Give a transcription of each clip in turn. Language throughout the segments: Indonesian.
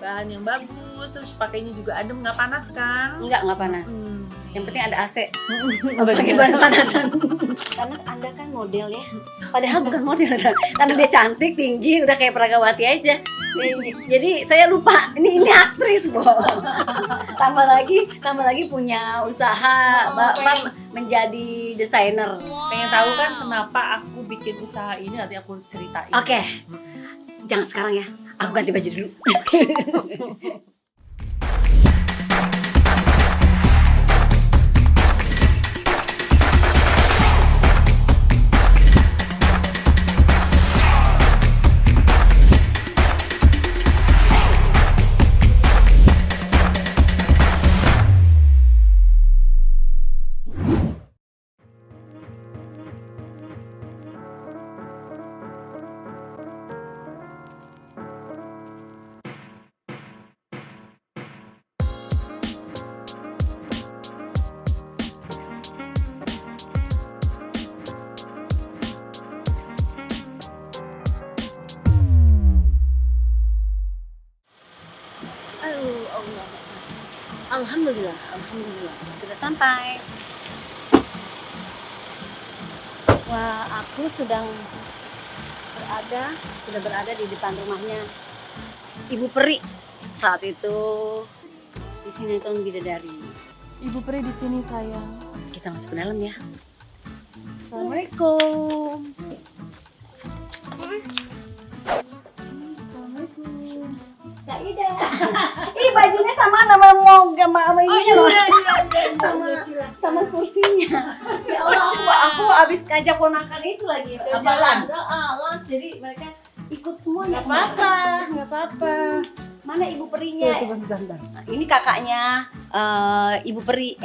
bahan yang bagus, terus pakainya juga adem, nggak panas kan? Enggak panas. Yang penting ada AC. Apalagi panas-panasan. Karena Anda kan model ya. Padahal bukan model. Karena dia cantik, tinggi, udah kayak Pragawati aja. Jadi saya lupa ini aktris, Bo. Tambah lagi punya usaha menjadi desainer. Pengen tahu kan kenapa aku bikin usaha ini, nanti aku ceritain. Oke. Jangan sekarang ya. Aku ganti baju dulu. Alhamdulillah sudah sampai. Wah, aku sudah berada di depan rumahnya Ibu Peri. Saat itu di sini Tuan Bidadari. Ibu Peri di sini sayang. Kita masuk ke dalam ya. Assalamualaikum. Kak Ida. Ih, bajunya sama nama ini loh. Sama kursinya. Ya Allah, aku abis ngajak ponakan itu lagi. Apalan? Jadi mereka ikut semua. Nggak apa-apa. Mana Ibu Perinya? Ini kakaknya Ibu Peri.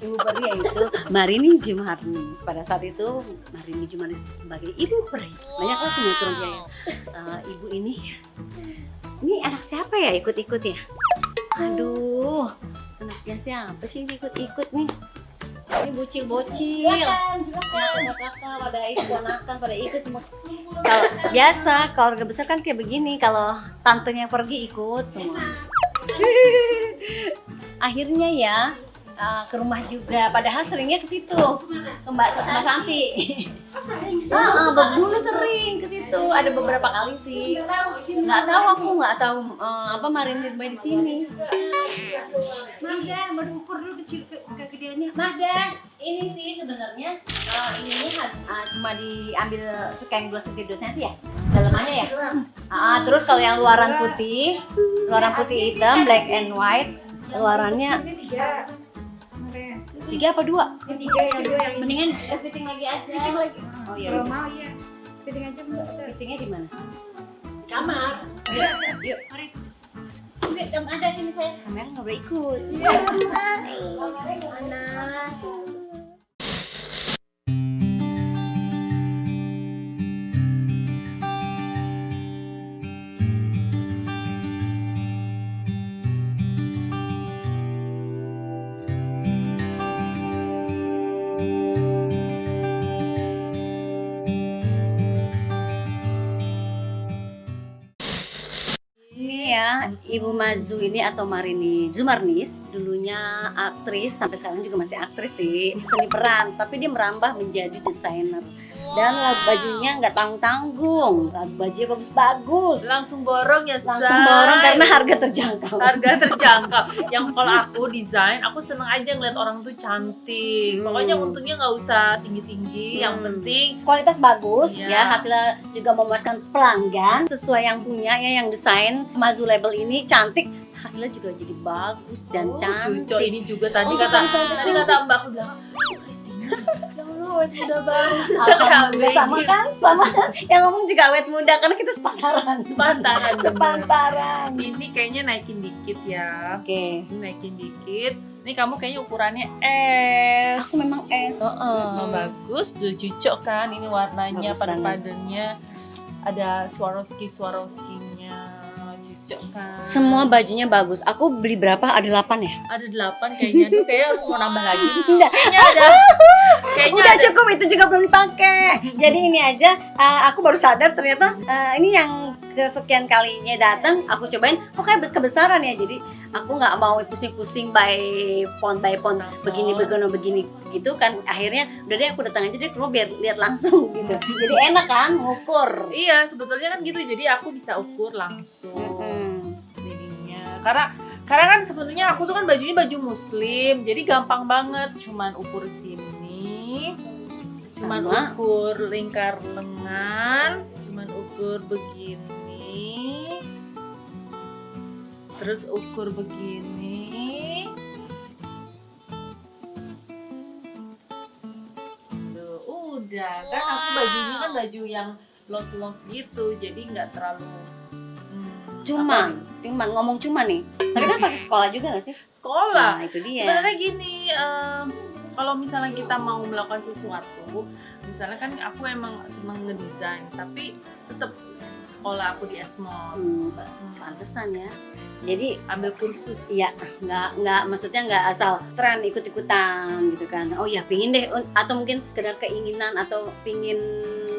Ibu Peri yaitu Marini Jumarnis. Pada saat itu Marini Jumarnis sebagai Ibu Peri. Banyak lah semua turun dia. Ibu ini anak siapa ya ikut-ikut ya? Aduh, anaknya siapa sih ini ikut-ikut nih? Ini bocil-bocil. Kakak pada ikut, ponakan pada ikut semua. Kalau biasa keluarga besar kan kayak begini, kalau tantenya pergi ikut semua. Akhirnya ya ke rumah juga, padahal seringnya ke situ, ke Mbak Santi. Dulu sering ke situ, ada beberapa kali sih. Nggak tahu apa Marini di sini. Mahda, mau ukur dulu kegedeannya. Mahda, ini sih sebenarnya ininya cuma diambil sekeng 2 cm ya, dalamannya ya. Terus kalau yang luaran putih hitam, black and white, luarannya 3 apa 2? Yang 2 yang Mendingan fitting lagi aja. fitting lagi. Oh iya. Kalau mau ya. Fitting aja Mbak. Fittingnya di mana? Kamar. Yuk. Mari. Udah, jam ada sini saya. Kamera nggak boleh ikut. Iya. Mana? Ibu Mazu ini atau Marini Jumarnis dulunya aktris, sampai sekarang juga masih aktris sih, seni peran, tapi dia merambah menjadi desainer. Dan lagu bajunya nggak tanggung-tanggung, lagu bajunya bagus-bagus. Langsung borong ya, Langsung borong karena harga terjangkau. Yang kalau aku desain, aku seneng aja ngeliat orang tuh cantik. Pokoknya untungnya nggak usah tinggi-tinggi, yang penting kualitas bagus ya. ya, hasilnya juga memuaskan pelanggan sesuai yang punya ya, yang desain Mazu label ini cantik, hasilnya juga jadi bagus dan cantik. Cuco ini juga tadi kata Mbak aku bilang, ya Allah, awet muda banget. Alhamdulillah, sama kan yang ngomong juga awet muda karena kita sepantaran. Ini kayaknya naikin dikit ya. Oke. Ini naikin dikit. Ini kamu kayaknya ukurannya S. Aku memang S. Bagus, tuh cocok kan. Ini warnanya, Bagus padannya ada Swarovski-nya. Cocok kan. Semua bajunya bagus. Aku beli berapa? Ada 8 ya? Ada 8 kayaknya. Tuh kayak aku mau nambah lagi. Enggak. Udah cukup, itu juga belum dipakai. Jadi ini aja, aku baru sadar ternyata ini yang kesekian kalinya datang, aku cobain, kok kayak kebesaran ya. Jadi aku nggak mau pusing-pusing by font begini begini gitu kan. Akhirnya udah deh aku datang aja deh ke rumah biar lihat langsung gitu. Jadi enak kan ngukur. Iya, sebetulnya kan gitu. Jadi aku bisa ukur langsung jadinya. Karena kan sebenarnya aku tuh kan bajunya baju muslim, jadi gampang banget. Cuman ukur sini, cuman Sama. ukur lingkar lengan, cuman ukur begini, terus ukur begini. Tuh, udah kan aku bajunya kan baju yang los gitu, jadi nggak terlalu Cuman ngomong cuma nih. Tapi kan pakai sekolah juga gak sih? sekolah. Nah, itu dia. Sebenarnya gini, kalau misalnya kita mau melakukan sesuatu, misalnya kan aku emang seneng ngedesain, tapi tetap sekolah aku di Esmol, Pantesan ya. Jadi ambil kursus. iya, nggak maksudnya nggak asal tren ikut-ikutan gitu kan. Oh ya pingin deh, atau mungkin sekedar keinginan atau pingin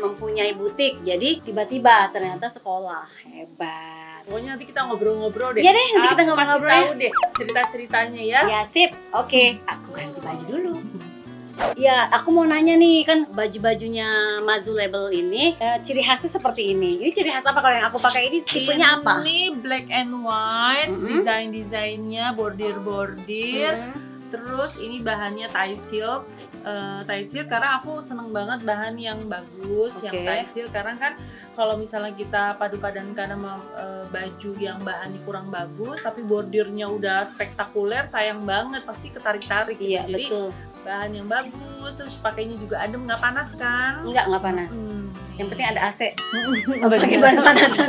mempunyai butik. Jadi tiba-tiba ternyata sekolah hebat. Pokoknya nanti kita ngobrol-ngobrol deh. Iya deh, nanti kita Aku ngobrol-ngobrol kasih tahu deh cerita-ceritanya ya. Ya sip, oke. Aku ganti baju dulu. Ya, aku mau nanya nih, kan baju-bajunya Mazu Label ini ciri khasnya seperti ini. Ini ciri khas apa kalau yang aku pakai ini? Tipenya apa? Ini black and white, desain-desainnya bordir-bordir. Terus ini bahannya tie silk. Tie silk karena aku seneng banget bahan yang bagus, yang Oke. tie silk. Karena kan kalau misalnya kita padu-padankan sama baju yang bahannya kurang bagus, tapi bordirnya udah spektakuler, sayang banget, pasti ketarik-tarik. Iya, gitu. Jadi betul. bahan yang bagus, terus pakainya juga adem, nggak panas kan? Nggak panas. Yang penting ada AC. Apalagi Pakai panas-panasan.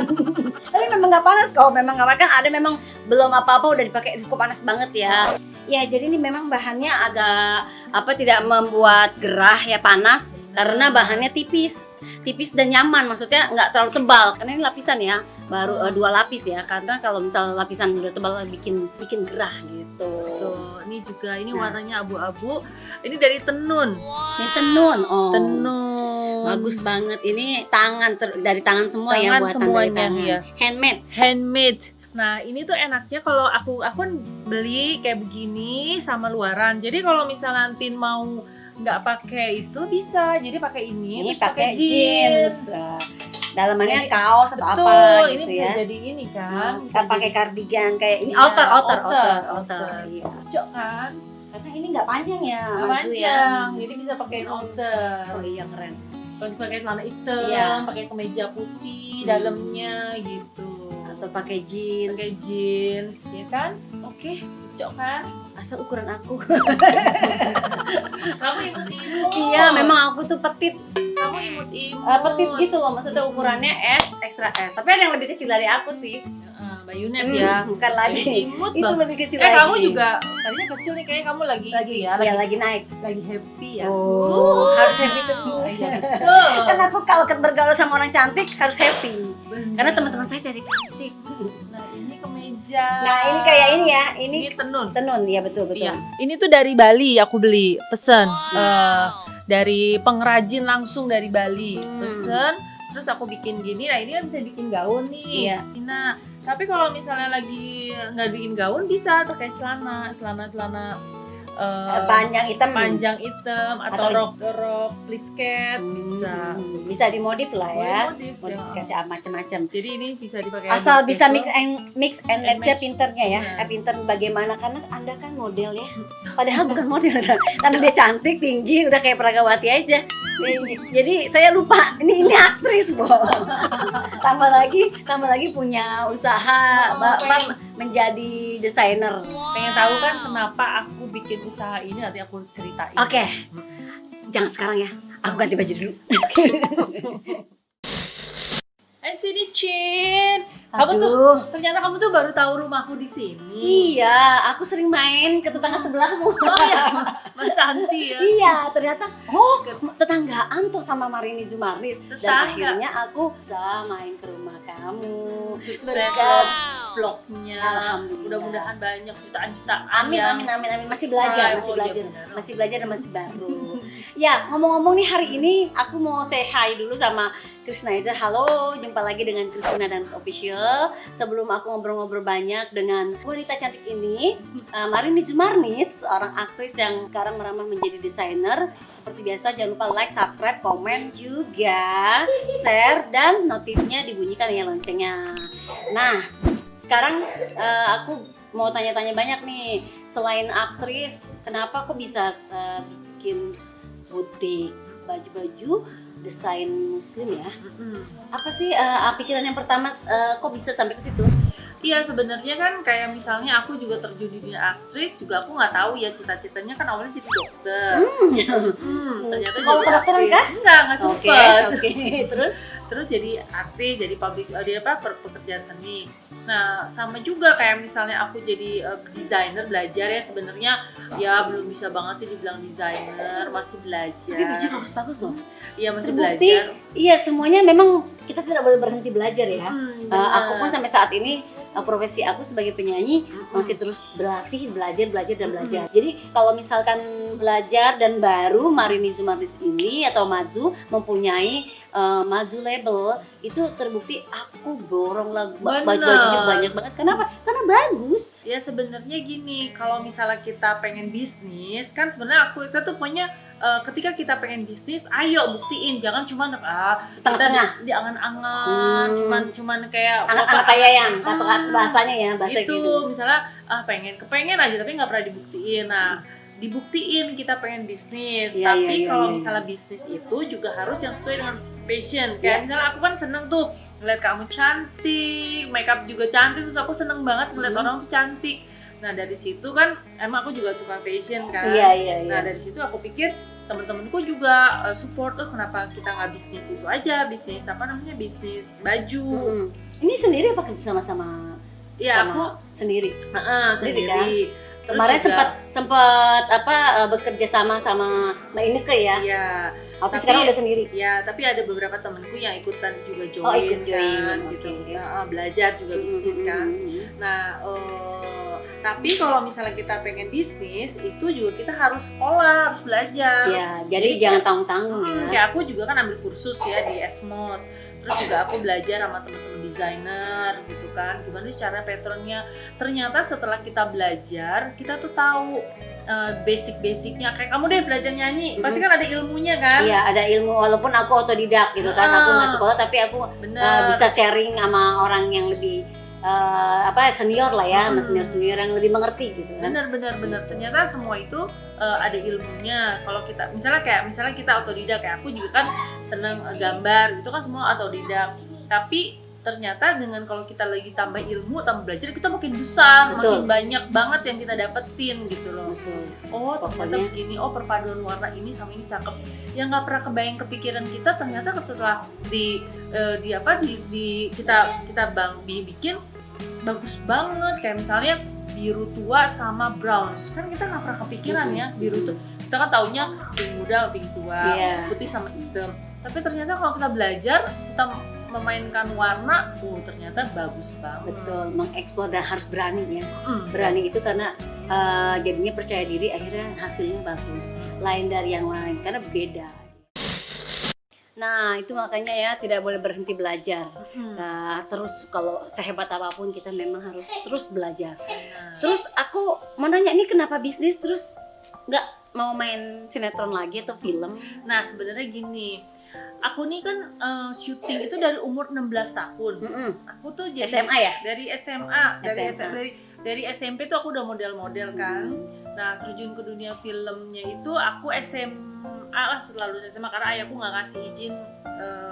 Tapi memang nggak panas kok, memang nggak panas. Kan ada memang belum apa-apa udah dipakai, kok panas banget ya. Ya, jadi ini memang bahannya agak tidak membuat gerah ya, panas karena bahannya tipis dan nyaman, maksudnya nggak terlalu tebal karena ini lapisan ya, baru 2 lapis ya, karena kalau misal lapisan udah tebal bikin gerah gitu. Tuh, ini juga ini Nah. warnanya abu-abu. Ini dari tenun. Ini tenun, Tenun. bagus banget. Ini dari tangan semua ya, Tangan buatan semuanya, dari tangan. iya. Handmade. Nah, ini tuh enaknya kalau aku kan beli kayak begini sama luaran. Jadi kalau misalnya Antin mau nggak pakai itu bisa, jadi pakai ini Ini terus pakai jeans. Dalamannya kaos atau Betul, apa ini gitu bisa ya. jadi ini kan. Kita pakai kardigan kayak ini, Iya, outer. outer. Iya. Cocok kan? Karena ini nggak panjang ya, Nggak Mazu panjang, jadi bisa pakein outer. Oh iya, keren. Kalau pakai celana hitam, Iya. pakai kemeja putih dalamnya gitu. Atau pakai jeans. Pakai jeans, ya kan? Oke, cocok kan? Asal ukuran aku. Kamu imut-imut. Iya, memang aku tuh petit. Kamu imut-imut. Petit gitu loh, maksudnya ukurannya S, extra S. Tapi ada yang lebih kecil dari aku sih. Bayunet ya. Bukan lagi. Imut Itu banget. lebih kecil lagi. Kamu juga tadinya kecil nih, kayaknya kamu lagi ya, lagi naik. lagi happy ya. Harus happy terus. Iya, betul. Kan aku kalau bergaul sama orang cantik harus happy. Bener. Karena teman-teman saya cari cantik. Nah, ini kemeja. Nah, ini kayak ini ya. Ini tenun. Tenun, ya betul. Iya. Ini tuh dari Bali aku beli, pesen. Dari pengrajin langsung dari Bali. Pesen, terus aku bikin gini. Nah, ini kan bisa bikin gaun nih. Iya. Nah, tapi kalau misalnya lagi nggak bikin gaun bisa pakai celana Panjang hitam. atau rok plisket bisa. Bisa dimodif lah ya. Boleh modif, Modif ya. kasih macam-macam. Jadi ini bisa dipakai Asal buat bisa casual. mix and match-nya match. pinternya ya. Iya. Pinter bagaimana, karena Anda kan model ya. Padahal bukan model karena dia cantik, tinggi, udah kayak Pragawati aja. Jadi saya lupa ini aktris, Bo. tambah lagi punya usaha Bapak menjadi desainer. Pengen tahu kan kenapa aku bikin usaha ini, nanti aku ceritain. Oke. Jangan sekarang ya. Aku ganti baju dulu. Sini Cin. Kamu tuh Aduh. ternyata kamu tuh baru tahu rumahku di sini. Iya, aku sering main ke tetangga sebelahmu. Oh iya, Mas Santi ya. Iya, ternyata tetanggaan tuh sama Marini Jumarit. Dan Tetangga. akhirnya aku bisa main ke rumah kamu. Sukses Berkat loh. vlognya. Alhamdulillah. Mudah-mudahan banyak jutaan-jutaan. Amin, yang amin, amin, amin. Masih subscribe. belajar, Oh, iya benar. masih belajar dan masih baru. Ya, ngomong-ngomong nih hari ini aku mau say hi dulu sama Krisnaizer. Halo, jumpa lagi dengan Kristina dan Official. Sebelum aku ngobrol-ngobrol banyak dengan wanita cantik ini, Marini Jumarnis, seorang aktris yang sekarang merambah menjadi desainer. Seperti biasa, jangan lupa like, subscribe, komen, juga share, dan notifnya dibunyikan ya loncengnya. Nah, sekarang aku mau tanya-tanya banyak nih. Selain aktris, kenapa aku bisa bikin butik baju-baju desain muslim ya? Apa sih pikiran yang pertama kok bisa sampai ke situ? Iya, sebenarnya kan kayak misalnya aku juga terjun di dunia aktris juga, aku nggak tahu ya cita-citanya kan awalnya jadi dokter. Ternyata Sekolah jadi kedokteran aktris. kah? Nggak Oke, sempet. oke. Terus Terus jadi aktris, jadi pekerja seni. Nah, sama juga kayak misalnya aku jadi desainer, belajar ya, sebenarnya ya belum bisa banget sih dibilang desainer, masih belajar. tapi baju bagus-bagus loh. Iya, masih Terbukti, belajar. iya semuanya memang kita tidak boleh berhenti belajar ya. Benar. Aku pun sampai saat ini profesi aku sebagai penyanyi masih terus berlatih, belajar dan belajar. Jadi kalau misalkan belajar dan baru Marini Jumarnis ini atau Mazu mempunyai Mazu label, itu terbukti aku borong lagu Bener. baju-bajunya banyak banget. Kenapa? Karena bagus. Ya sebenarnya gini, kalau misalnya kita pengen bisnis, kan sebenarnya kita tuh punya ketika kita pengen bisnis, ayo buktiin, jangan cuma Setengah-setengah. di angan-angan, cuman kayak Anak-anak kaya yang kata bahasanya ya, bahasa itu gitu. misalnya kepengen aja tapi nggak pernah dibuktiin. Nah, dibuktiin kita pengen bisnis, Iya, tapi iya, kalau iya. misalnya bisnis itu juga harus yang sesuai dengan passion. Iya. Kayak misalnya aku kan seneng tuh ngeliat kamu cantik, makeup juga cantik, terus aku seneng banget ngeliat orang tuh cantik. Nah, dari situ kan emang aku juga suka fashion kan. Iya. Nah, dari situ aku pikir temen-temenku juga support, kenapa kita nggak bisnis itu aja, bisnis bisnis baju. Ini sendiri apa kerja sama-sama? Ya Sama aku sendiri. sendiri. kan? Terus Kemarin juga- sempat bekerja sama Mbak Ineke ya. Iya, Tapi Tapi- sekarang udah sendiri. ya, tapi ada beberapa temenku yang ikutan juga join, Oh, ikut join, kan, oke. gitu. Nah, belajar juga bisnis kan. Nah, tapi kalau misalnya kita pengen bisnis, itu juga kita harus sekolah, harus belajar. Ya, jadi Jadi jangan kayak- tanggung-tanggung ya. Kayak aku juga kan ambil kursus ya di Esmod. Terus juga aku belajar sama teman-teman desainer gitu kan, gimana sih cara patternnya. Ternyata setelah kita belajar, kita tuh tahu basic-basicnya. Kayak kamu deh belajar nyanyi, pasti kan ada ilmunya kan. Iya, ada ilmu walaupun aku otodidak gitu kan. Aku nggak sekolah tapi aku Bener. bisa sharing sama orang yang lebih senior lah ya, sama senior yang lebih mengerti gitu kan. Bener. Ternyata semua itu ada ilmunya. Kalau kita misalnya kita otodidak, kayak aku juga kan seneng gambar, itu kan semua otodidak. Tapi ternyata dengan kalau kita lagi tambah ilmu, tambah belajar, kita makin besar, Betul. makin banyak banget yang kita dapetin gitu loh. Betul. Oh, ternyata Pokoknya- begini, perpaduan warna ini sama ini cakep. Yang nggak pernah kebayang kepikiran kita, ternyata setelah kita bikin bagus banget. Kayak misalnya biru tua sama brown, kan kita nggak pernah kepikiran ya biru tuh. Kita kan taunya pink muda, pink tua, Iya. putih sama hitam. Tapi ternyata kalau kita belajar, kita memainkan warna, ternyata bagus banget. Betul, mengeksplor dan harus berani ya. Mm. Berani itu karena jadinya percaya diri, akhirnya hasilnya bagus, lain dari yang lain karena beda. Nah itu makanya ya tidak boleh berhenti belajar. Terus kalau sehebat apapun kita memang harus terus belajar. Nah. Terus aku mau nanya, ini kenapa bisnis terus nggak mau main sinetron lagi atau film? Nah, sebenarnya gini, aku nih kan syuting itu dari umur 16 tahun. Aku tuh jadi SMA ya? dari SMA, SMA. dari SMP tuh aku udah model-model kan. Nah, terjun ke dunia filmnya itu aku SMA lah, setelah lulus SMA, karena ayahku nggak ngasih izin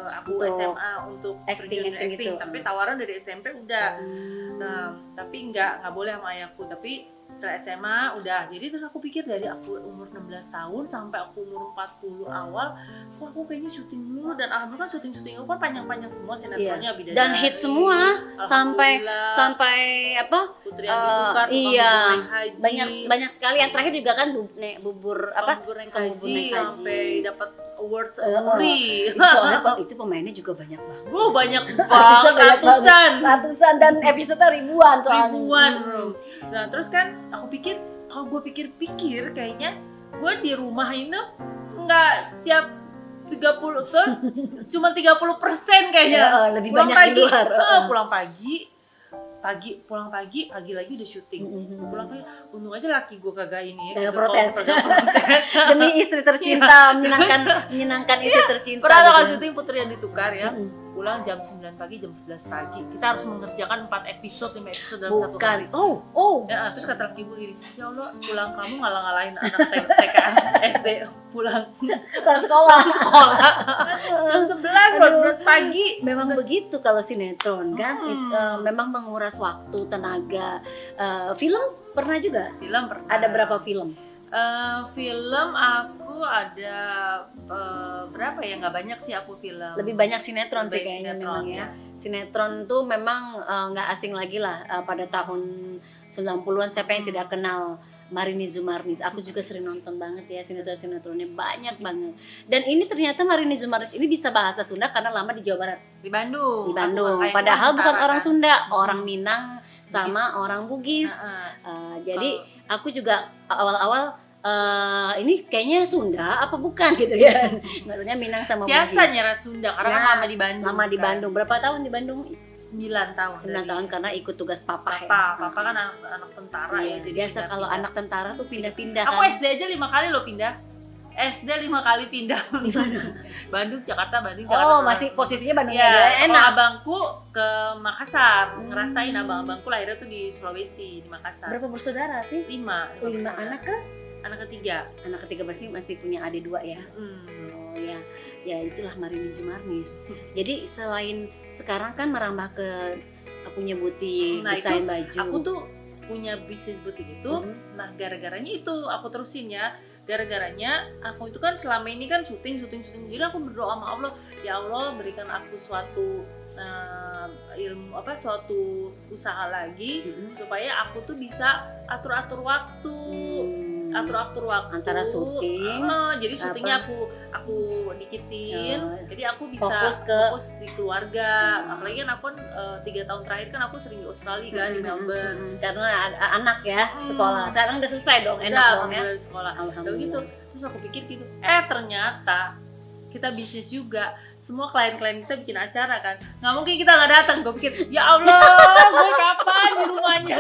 aku Untuk SMA untuk terjun acting acting. gitu. Tapi tawaran dari SMP udah. Nah, tapi nggak boleh sama ayahku. Tapi setelah SMA udah. Jadi terus aku pikir dari aku umur 16 tahun sampai aku umur 40 awal, kok aku kayaknya syuting dulu, dan alhamdulillah syuting aku kan panjang-panjang semua sinetronnya, Bidadari. Dan hit semua sampai apa? Putri yang ditukar, iya, naik haji. banyak sekali. Yang terakhir juga kan bubur apa? Bubur naik Bubur haji, naik haji. sampai dapat awards Muri. Soalnya itu pemainnya juga banyak banget. Banyak banget, ratusan dan episode ribuan bro. Nah terus kan aku pikir, kalau gue pikir-pikir kayaknya gue di rumah ini nggak tiap 30 cuma 30% kayaknya. Lebih pulang banyak pagi, di luar. Pulang pagi lagi udah syuting. Pulang pagi, untung aja laki gue kagak ini ya. Kagak protes. protes. Demi istri tercinta, menyenangkan istri tercinta. Pernah gitu. kan syuting Putri yang ditukar ya. Pulang jam 9 pagi, jam 11 pagi. Kita harus mengerjakan 4 episode, 5 episode dalam satu hari. Oh. Ya, terus kata laki gue gini, ya Allah, pulang kamu ngalah-ngalahin anak TK SD pulang sekolah. Jam 11 pagi. Memang begitu kalau sinetron kan, memang menguras waktu, tenaga. Film pernah juga? Film pernah. Ada berapa film? Film aku ada berapa ya, nggak banyak sih aku film. Lebih banyak sinetron sih Lebih kayaknya sinetron, memang ya. Sinetron tuh memang nggak asing lagi lah pada tahun 90-an. Siapa yang tidak kenal Marini Zumarnis? Aku juga sering nonton banget ya sinetron-sinetronnya, banyak banget. Dan ini ternyata Marini Zumarnis ini bisa bahasa Sunda karena lama di Jawa Barat. Di Bandung. Di Bandung. Aku Padahal bukan orang kan. Sunda, orang Minang sama orang Bugis. Jadi aku juga awal-awal ini kayaknya Sunda apa bukan gitu ya. Maksudnya Minang sama Bugis. Biasa nyerah Sunda karena kan lama di Bandung. Lama di Bandung. Berapa tahun di Bandung? 9 tahun. 9 tahun karena ikut tugas papa ya. Papa kan anak tentara Iya, ya. Jadi biasa kalau anak tentara tuh pindah-pindah aku kan. SD aja 5 kali loh pindah. SD 5 kali pindah. Di mana? Bandung, Jakarta, Jakarta. Oh, masih posisinya Bandung ya, aja. Enak. abangku ke Makassar, ngerasain abang-abangku lahirnya tuh di Sulawesi, di Makassar. Berapa bersaudara sih? 5 anak kan? Anak ketiga. Anak ketiga masih punya adik 2 ya. Oh ya. Ya itulah Marini Zumarnis. Jadi selain sekarang kan merambah ke punya butik desain baju. Aku tuh punya bisnis butik itu. Nah, gara-garanya itu aku terusin ya. Gara-garanya aku itu kan selama ini kan syuting. Jadi aku berdoa sama Allah, ya Allah berikan aku suatu suatu usaha lagi supaya aku tuh bisa atur waktu antara syuting jadi syutingnya aku dikitin, jadi aku bisa fokus di keluarga. Apalagi kan aku kan 3 tahun terakhir kan aku sering di Australia kan, di Melbourne karena anak ya sekolah. Sekarang udah selesai dong, enak dong ya dari sekolah. Udah gitu terus aku pikir gitu, ternyata kita bisnis juga, semua klien-klien kita bikin acara kan, nggak mungkin kita nggak datang. Gue pikir, ya Allah, gue kapan di rumahnya?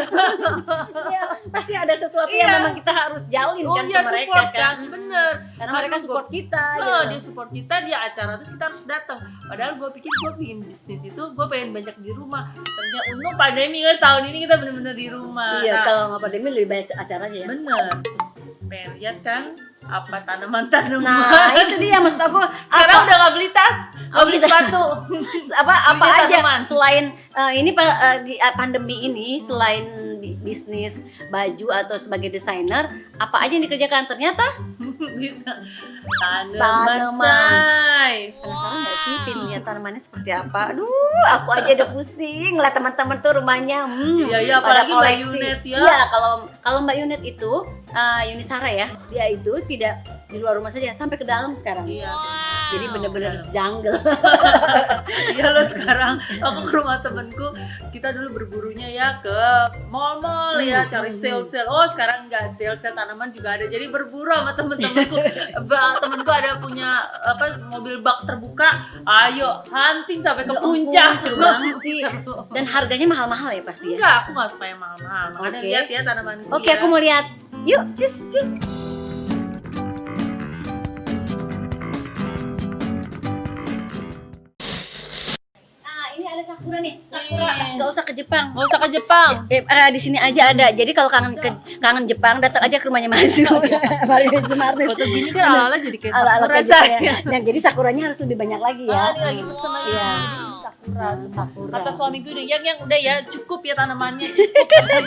Ya, pasti ada sesuatu yang memang kita harus jalin kan ke mereka support kan. Bener. Karena mereka support kita. Dia support kita, dia acara terus kita harus datang. Padahal gue pikir gue pengen bisnis itu, gue pengen banyak di rumah. Ternyata untung pandemi kan, tahun ini kita bener-bener di rumah. Iya, kalau nggak pandemi lebih banyak acaranya ya. Bener. Pengen lihat kan apa tanaman-tanaman. Nah itu dia maksud aku. Sekarang udah nggak beli tas, nggak beli sepatu. apa aja tanaman. Selain di pandemi ini, selain bisnis baju atau sebagai desainer, apa aja yang dikerjakan? Ternyata bisa tanaman say. Penasaran nggak sih pinnya tanamannya seperti apa? Aduh, aku aja udah pusing ngeliat teman-teman tuh rumahnya. Iya, apalagi Mbak Yunet ya. Iya, kalau Mbak Yunet itu Yunisara ya, dia itu tidak di luar rumah saja, sampai ke dalam sekarang. Iya. Jadi bener-bener jungle. Iya loh, sekarang aku ke rumah temenku, kita dulu berburunya ya ke mall-mall ya, cari sale. Oh sekarang enggak, sale tanaman juga ada. Jadi berburu sama temen-temenku. Temenku ada punya mobil bak terbuka. Ayo hunting sampai ke puncak. Seru banget sih. Dan harganya mahal-mahal ya pasti ya? Enggak, aku nggak suka yang mahal-mahal. Makanya lihat ya tanamanku. Oke, aku mau lihat. Yuk, cus. Ini ada sakura nih, sakura Nggak usah ke Jepang. Nggak usah ke Jepang. Di sini aja ada. Jadi kalau kangen Jepang datang aja ke rumahnya Mas. Marini Sumarnis. Foto gini kan ala-ala jadi kayak Ala-ala sakura kayak gitu saya. ya. Nah, jadi sakuranya harus lebih banyak lagi ya. Ini lagi pesen lagi. Iya. Sakura. Sakura. Kata suamiku udah yang udah ya cukup ya tanamannya cukup.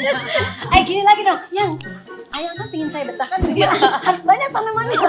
Gini lagi dong, yang ayo kan pingin saya betahkan di rumah. Harus banyak tanamannya.